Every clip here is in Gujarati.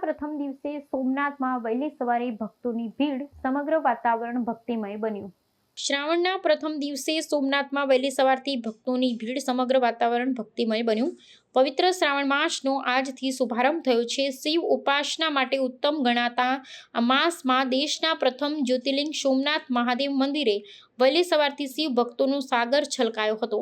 પ્રથમ દિવસે સોમનાથમાં વહેલી સવારે ભક્તોની ભીડ, સમગ્ર વાતાવરણ ભક્તિમય બન્યું। શ્રાવણના પ્રથમ દિવસે સોમનાથમાં વહેલી સવારથી ભક્તોની ભીડ, સમગ્ર વાતાવરણ ભક્તિમય બન્યું। પવિત્ર શ્રાવણ માસનો આજથી શુભારંભ થયો છે। શિવ ઉપાસના માટે ઉત્તમ ગણાતા આ માસમાં દેશના પ્રથમ જ્યોતિર્લિંગ સોમનાથ મહાદેવ મંદિરે વહેલી સવારથી શિવ ભક્તોનો સાગર છલકાયો હતો।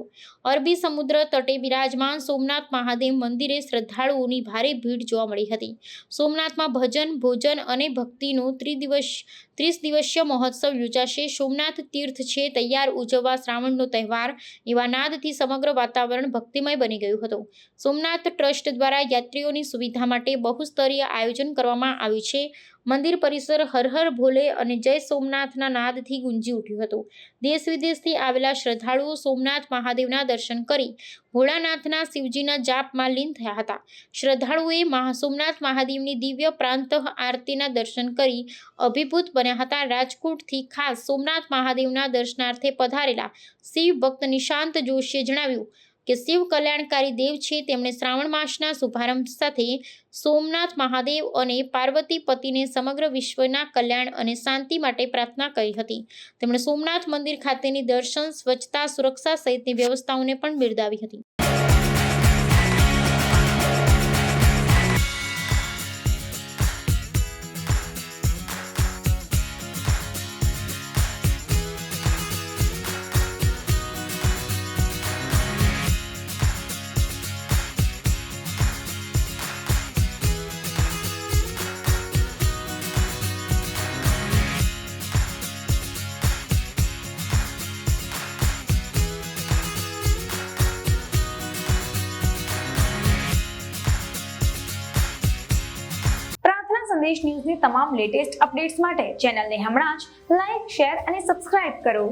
અરબી સમુદ્ર તટે બિરાજમાન સોમનાથ મહાદેવ મંદિરે શ્રદ્ધાળુઓની ભારે ભીડ જોવા મળી હતી। સોમનાથમાં ભજન, ભોજન અને ભક્તિનો 30 દિવસીય મહોત્સવ યોજાશે। સોમનાથ તીર્થ છે તૈયાર ઉજવવા શ્રાવણનો તહેવાર, એવા નાદથી સમગ્ર વાતાવરણ ભક્તિમય બની ગયું હતું। સોમનાથ ટ્રસ્ટ દ્વારા યાત્રીઓની સુવિધા માટે બહુસ્તરીય આયોજન કરવામાં આવ્યું છે। મંદિર પરિસર હર હર ભોલે અને જય સોમનાથના નાદથી ગુંજી ઉઠ્યું હતું। દેશ વિદેશથી આવેલા શ્રદ્ધાળુઓ સોમનાથ મહાદેવના દર્શન કરી ભોળાનાથના શિવજીના જાપમાં લીન થયા હતા। શ્રદ્ધાળુઓએ સોમનાથ મહાદેવની દિવ્ય પ્રાંતઃ આરતીના દર્શન કરી અભિભૂત બન્યા હતા। રાજકોટથી ખાસ સોમનાથ મહાદેવના દર્શનાર્થે પધારેલા શિવ ભક્ત નિશાંત જોશીએ જણાવ્યું કે શિવ કલ્યાણકારી દેવ છે। તેમણે શ્રાવણ માસના શુભારંભ સાથે સોમનાથ મહાદેવ અને પાર્વતી પતિને સમગ્ર વિશ્વના કલ્યાણ અને શાંતિ માટે પ્રાર્થના કરી હતી। તેમણે સોમનાથ મંદિર ખાતેની દર્શન, સ્વચ્છતા, સુરક્ષા સહિતની વ્યવસ્થાઓને પણ બિરદાવી હતી। સંદેશ ન્યૂઝની તમામ લેટેસ્ટ અપડેટ્સ માટે ચેનલને હમણાં જ લાઈક, શેર અને સબસ્ક્રાઇબ કરો।